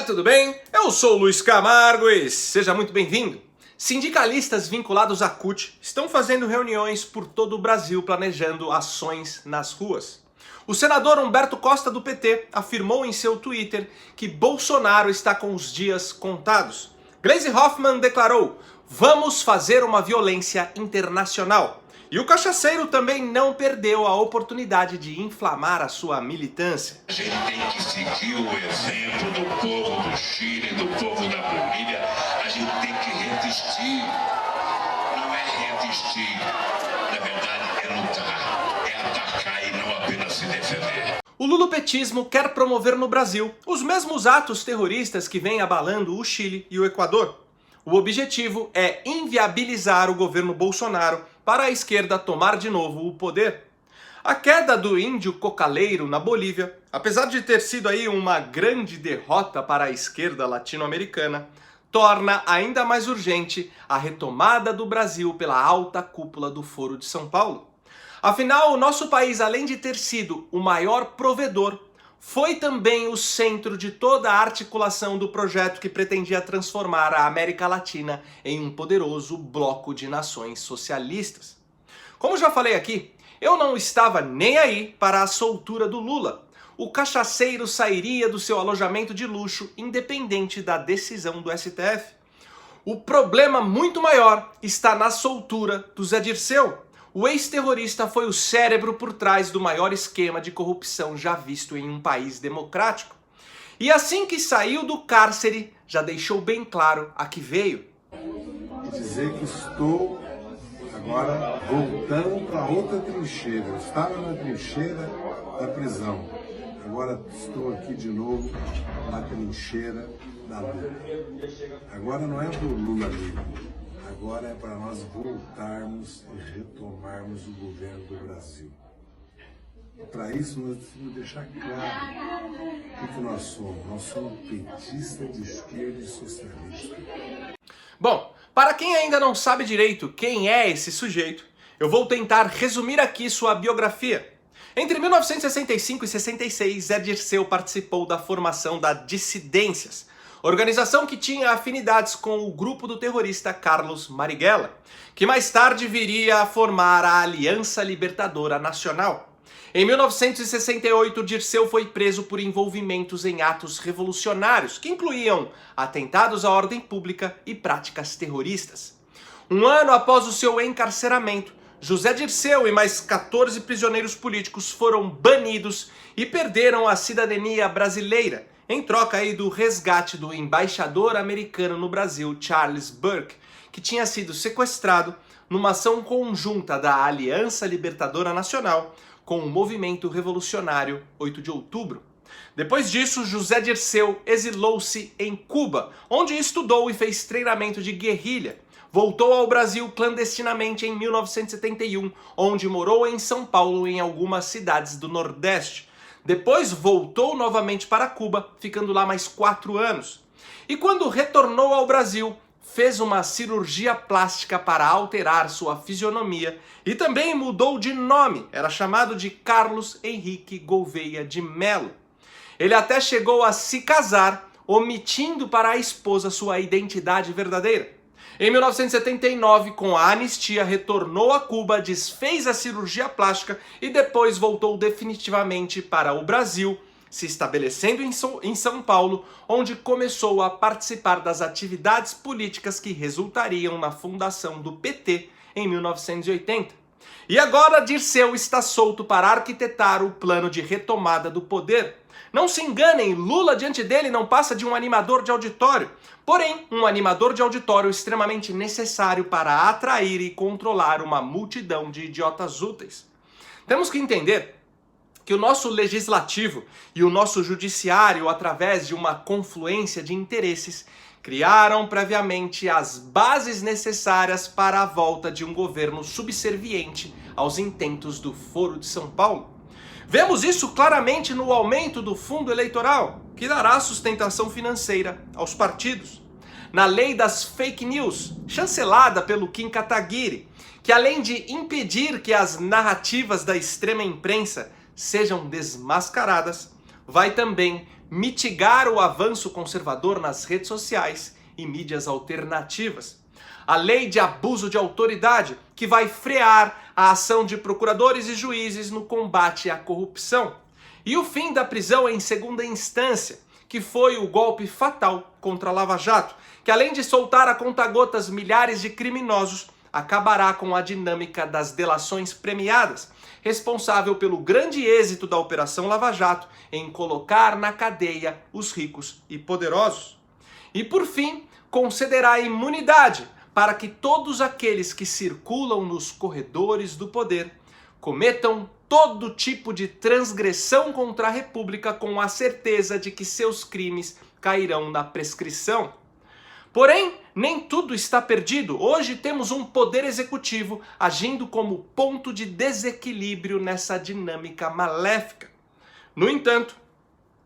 Olá, tudo bem? Eu sou o Luiz Camargo e seja muito bem-vindo. Sindicalistas vinculados à CUT estão fazendo reuniões por todo o Brasil planejando ações nas ruas. O senador Humberto Costa do PT afirmou em seu Twitter que Bolsonaro está com os dias contados. Gleisi Hoffmann declarou: "Vamos fazer uma violência internacional." E o cachaceiro também não perdeu a oportunidade de inflamar a sua militância. A gente tem que seguir o exemplo do povo do Chile, do povo da Bolívia. A gente tem que resistir. Não é resistir. Na verdade, é lutar. É atacar e não apenas se defender. O lulopetismo quer promover no Brasil os mesmos atos terroristas que vêm abalando o Chile e o Equador. O objetivo é inviabilizar o governo Bolsonaro para a esquerda tomar de novo o poder. A queda do índio cocaleiro na Bolívia, apesar de ter sido aí uma grande derrota para a esquerda latino-americana, torna ainda mais urgente a retomada do Brasil pela alta cúpula do Foro de São Paulo. Afinal, o nosso país, além de ter sido o maior provedor, foi também o centro de toda a articulação do projeto que pretendia transformar a América Latina em um poderoso bloco de nações socialistas. Como já falei aqui, eu não estava nem aí para a soltura do Lula. O cachaceiro sairia do seu alojamento de luxo independente da decisão do STF. O problema muito maior está na soltura do Zé Dirceu. O ex-terrorista foi o cérebro por trás do maior esquema de corrupção já visto em um país democrático. E assim que saiu do cárcere, já deixou bem claro a que veio. Dizer que estou agora voltando para outra trincheira. Eu estava na trincheira da prisão. Agora estou aqui de novo na trincheira da Lula. Agora não é do Lula livre. Agora é para nós voltarmos e retomarmos o governo do Brasil. Para isso, nós precisamos deixar claro o que nós somos. Nós somos petistas de esquerda e socialista. Bom, para quem ainda não sabe direito quem é esse sujeito, eu vou tentar resumir aqui sua biografia. Entre 1965 e 66, Zé Dirceu participou da formação da Dissidências, organização que tinha afinidades com o grupo do terrorista Carlos Marighella, que mais tarde viria a formar a Aliança Libertadora Nacional. Em 1968, Dirceu foi preso por envolvimentos em atos revolucionários, que incluíam atentados à ordem pública e práticas terroristas. Um ano após o seu encarceramento, José Dirceu e mais 14 prisioneiros políticos foram banidos e perderam a cidadania brasileira, em troca aí do resgate do embaixador americano no Brasil, Charles Burke, que tinha sido sequestrado numa ação conjunta da Aliança Libertadora Nacional com o movimento revolucionário 8 de outubro. Depois disso, José Dirceu exilou-se em Cuba, onde estudou e fez treinamento de guerrilha. Voltou ao Brasil clandestinamente em 1971, onde morou em São Paulo e em algumas cidades do Nordeste. Depois voltou novamente para Cuba, ficando lá mais 4 anos. E quando retornou ao Brasil, fez uma cirurgia plástica para alterar sua fisionomia e também mudou de nome, era chamado de Carlos Henrique Gouveia de Mello. Ele até chegou a se casar, omitindo para a esposa sua identidade verdadeira. Em 1979, com a anistia, retornou a Cuba, desfez a cirurgia plástica e depois voltou definitivamente para o Brasil, se estabelecendo em São Paulo, onde começou a participar das atividades políticas que resultariam na fundação do PT em 1980. E agora Dirceu está solto para arquitetar o plano de retomada do poder. Não se enganem, Lula diante dele não passa de um animador de auditório. Porém, um animador de auditório extremamente necessário para atrair e controlar uma multidão de idiotas úteis. Temos que entender que o nosso legislativo e o nosso judiciário, através de uma confluência de interesses, criaram previamente as bases necessárias para a volta de um governo subserviente aos intentos do Foro de São Paulo. Vemos isso claramente no aumento do fundo eleitoral, que dará sustentação financeira aos partidos. Na lei das fake news, chancelada pelo Kim Kataguiri, que além de impedir que as narrativas da extrema imprensa sejam desmascaradas, vai também mitigar o avanço conservador nas redes sociais e mídias alternativas. A lei de abuso de autoridade, que vai frear a ação de procuradores e juízes no combate à corrupção. E o fim da prisão em segunda instância, que foi o golpe fatal contra a Lava Jato, que além de soltar a conta-gotas milhares de criminosos, acabará com a dinâmica das delações premiadas, responsável pelo grande êxito da Operação Lava Jato em colocar na cadeia os ricos e poderosos. E por fim, concederá imunidade para que todos aqueles que circulam nos corredores do poder cometam todo tipo de transgressão contra a República com a certeza de que seus crimes cairão na prescrição. Porém, nem tudo está perdido. Hoje temos um poder executivo agindo como ponto de desequilíbrio nessa dinâmica maléfica. No entanto,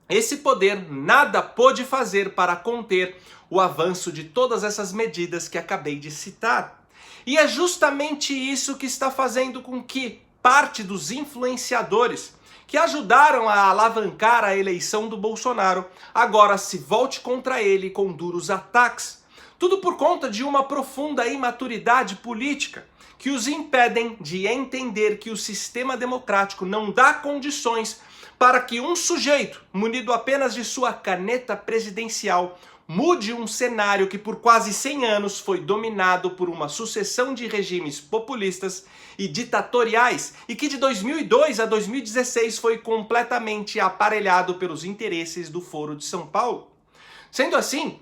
esse poder nada pôde fazer para conter o avanço de todas essas medidas que acabei de citar. E é justamente isso que está fazendo com que parte dos influenciadores que ajudaram a alavancar a eleição do Bolsonaro agora se volte contra ele com duros ataques. Tudo por conta de uma profunda imaturidade política que os impedem de entender que o sistema democrático não dá condições para que um sujeito, munido apenas de sua caneta presidencial, mude um cenário que por quase 100 anos foi dominado por uma sucessão de regimes populistas e ditatoriais e que de 2002 a 2016 foi completamente aparelhado pelos interesses do Foro de São Paulo. Sendo assim,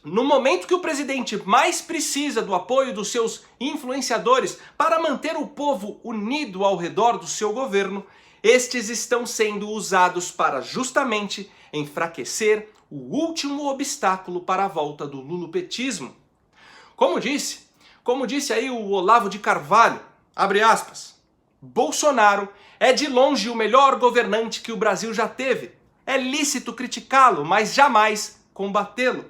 no momento que o presidente mais precisa do apoio dos seus influenciadores para manter o povo unido ao redor do seu governo, estes estão sendo usados para justamente enfraquecer o último obstáculo para a volta do lulopetismo. Como disse aí o Olavo de Carvalho, abre aspas, Bolsonaro é de longe o melhor governante que o Brasil já teve. É lícito criticá-lo, mas jamais combatê-lo.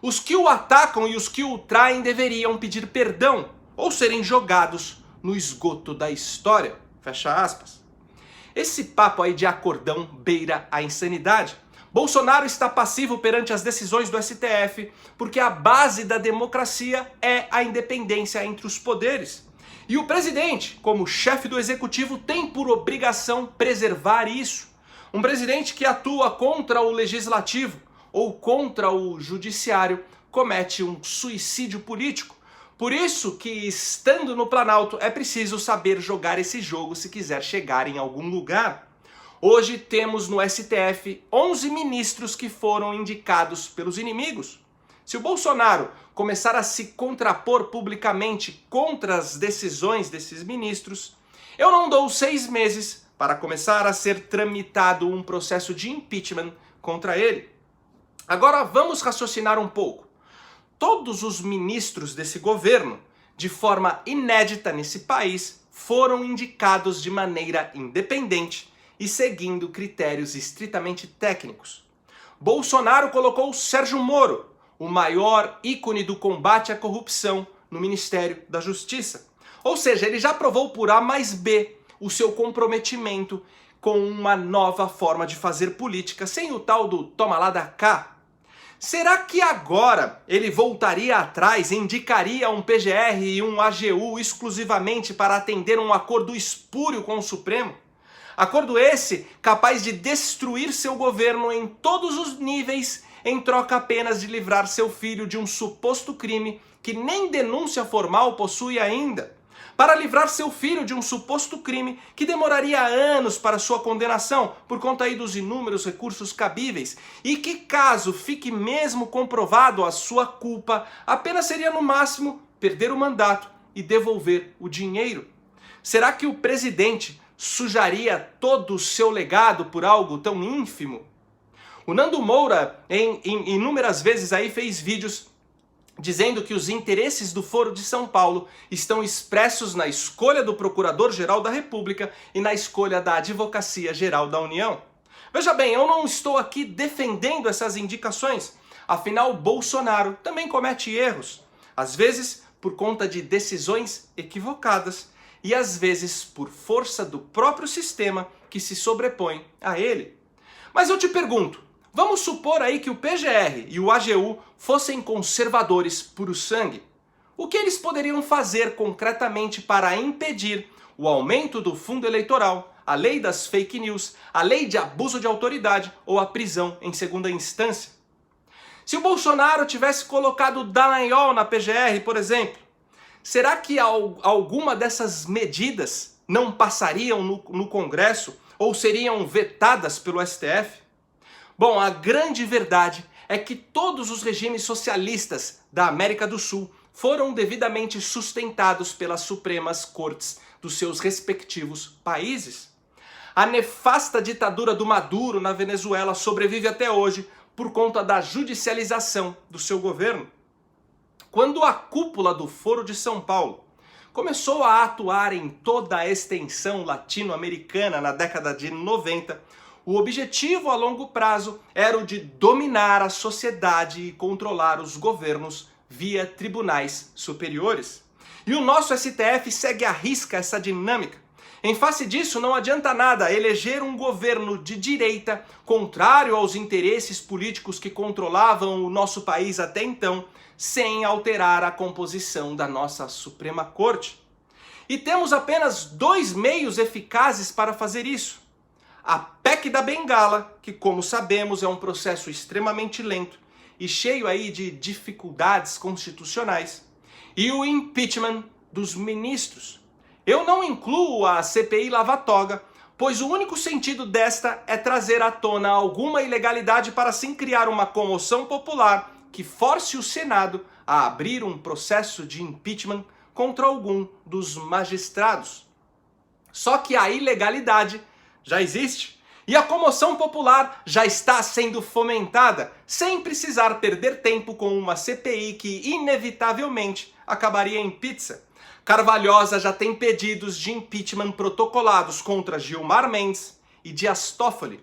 Os que o atacam e os que o traem deveriam pedir perdão ou serem jogados no esgoto da história. Fecha aspas. Esse papo aí de acordão beira a insanidade. Bolsonaro está passivo perante as decisões do STF porque a base da democracia é a independência entre os poderes. E o presidente, como chefe do executivo, tem por obrigação preservar isso. Um presidente que atua contra o legislativo ou contra o judiciário comete um suicídio político. Por isso que, estando no Planalto, é preciso saber jogar esse jogo se quiser chegar em algum lugar. Hoje temos no STF 11 ministros que foram indicados pelos inimigos. Se o Bolsonaro começar a se contrapor publicamente contra as decisões desses ministros, eu não dou 6 meses para começar a ser tramitado um processo de impeachment contra ele. Agora vamos raciocinar um pouco. Todos os ministros desse governo, de forma inédita nesse país, foram indicados de maneira independente e seguindo critérios estritamente técnicos. Bolsonaro colocou Sérgio Moro, o maior ícone do combate à corrupção, no Ministério da Justiça. Ou seja, ele já provou por A mais B o seu comprometimento com uma nova forma de fazer política, sem o tal do toma lá da cá. Será que agora ele voltaria atrás e indicaria um PGR e um AGU exclusivamente para atender um acordo espúrio com o Supremo? Acordo esse capaz de destruir seu governo em todos os níveis em troca apenas de livrar seu filho de um suposto crime que nem denúncia formal possui ainda. Para livrar seu filho de um suposto crime que demoraria anos para sua condenação por conta aí dos inúmeros recursos cabíveis e que, caso fique mesmo comprovado a sua culpa, apenas seria no máximo perder o mandato e devolver o dinheiro. Será que o presidente sujaria todo o seu legado por algo tão ínfimo? O Nando Moura, em inúmeras vezes aí, fez vídeos dizendo que os interesses do Foro de São Paulo estão expressos na escolha do Procurador-Geral da República e na escolha da Advocacia Geral da União. Veja bem, eu não estou aqui defendendo essas indicações, afinal Bolsonaro também comete erros, às vezes por conta de decisões equivocadas e às vezes por força do próprio sistema que se sobrepõe a ele. Mas eu te pergunto, Vamos supor aí que o PGR e o AGU fossem conservadores puro sangue. O que eles poderiam fazer concretamente para impedir o aumento do fundo eleitoral, a lei das fake news, a lei de abuso de autoridade ou a prisão em segunda instância? Se o Bolsonaro tivesse colocado Dallagnol na PGR, por exemplo, será que alguma dessas medidas não passariam no Congresso ou seriam vetadas pelo STF? Bom, a grande verdade é que todos os regimes socialistas da América do Sul foram devidamente sustentados pelas Supremas Cortes dos seus respectivos países. A nefasta ditadura do Maduro na Venezuela sobrevive até hoje por conta da judicialização do seu governo. Quando a cúpula do Foro de São Paulo começou a atuar em toda a extensão latino-americana na década de 90, o objetivo a longo prazo era o de dominar a sociedade e controlar os governos via tribunais superiores. E o nosso STF segue à risca essa dinâmica. Em face disso, não adianta nada eleger um governo de direita contrário aos interesses políticos que controlavam o nosso país até então, sem alterar a composição da nossa Suprema Corte. E temos apenas 2 meios eficazes para fazer isso. A PEC da Bengala, que como sabemos é um processo extremamente lento e cheio aí de dificuldades constitucionais, e o impeachment dos ministros. Eu não incluo a CPI Lava-Toga, pois o único sentido desta é trazer à tona alguma ilegalidade para assim criar uma comoção popular que force o Senado a abrir um processo de impeachment contra algum dos magistrados. Só que a ilegalidade já existe e a comoção popular já está sendo fomentada, sem precisar perder tempo com uma CPI que inevitavelmente acabaria em pizza. Carvalhosa já tem pedidos de impeachment protocolados contra Gilmar Mendes e Dias Toffoli.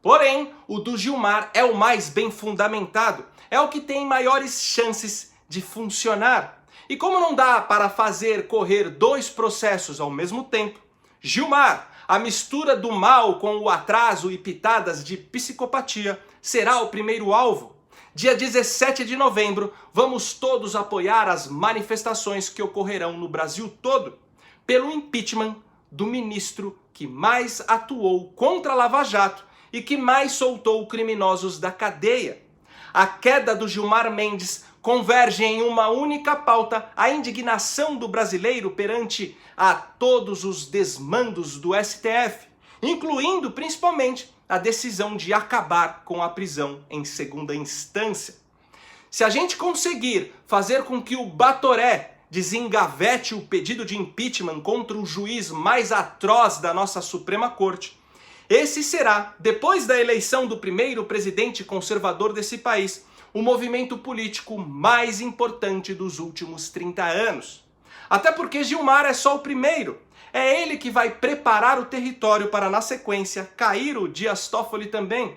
Porém, o do Gilmar é o mais bem fundamentado, é o que tem maiores chances de funcionar. E como não dá para fazer correr 2 processos ao mesmo tempo, Gilmar, a mistura do mal com o atraso e pitadas de psicopatia, será o primeiro alvo. Dia 17 de novembro, vamos todos apoiar as manifestações que ocorrerão no Brasil todo pelo impeachment do ministro que mais atuou contra a Lava Jato e que mais soltou criminosos da cadeia. A queda do Gilmar Mendes converge em uma única pauta: a indignação do brasileiro perante a todos os desmandos do STF, incluindo principalmente a decisão de acabar com a prisão em segunda instância. Se a gente conseguir fazer com que o Batoré desengavete o pedido de impeachment contra o juiz mais atroz da nossa Suprema Corte, esse será, depois da eleição do primeiro presidente conservador desse país, o movimento político mais importante dos últimos 30 anos. Até porque Gilmar é só o primeiro. É ele que vai preparar o território para, na sequência, cair o Dias Toffoli também.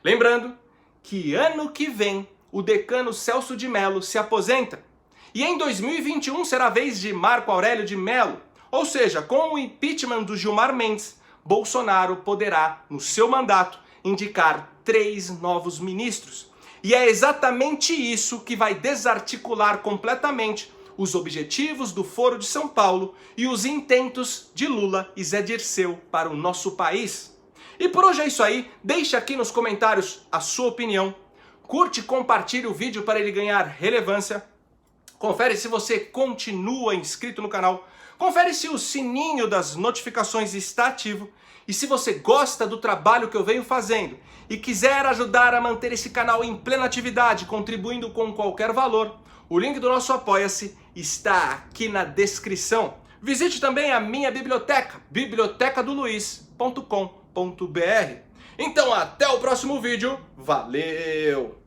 Lembrando que ano que vem o decano Celso de Mello se aposenta. E em 2021 será a vez de Marco Aurélio de Mello. Ou seja, com o impeachment do Gilmar Mendes, Bolsonaro poderá, no seu mandato, indicar 3 novos ministros. E é exatamente isso que vai desarticular completamente os objetivos do Foro de São Paulo e os intentos de Lula e Zé Dirceu para o nosso país. E por hoje é isso aí, deixa aqui nos comentários a sua opinião, curte e compartilhe o vídeo para ele ganhar relevância, confere se você continua inscrito no canal, confere se o sininho das notificações está ativo e se você gosta do trabalho que eu venho fazendo e quiser ajudar a manter esse canal em plena atividade, contribuindo com qualquer valor, o link do nosso Apoia-se está aqui na descrição. Visite também a minha biblioteca, bibliotecadoluiz.com.br. Então até o próximo vídeo, valeu!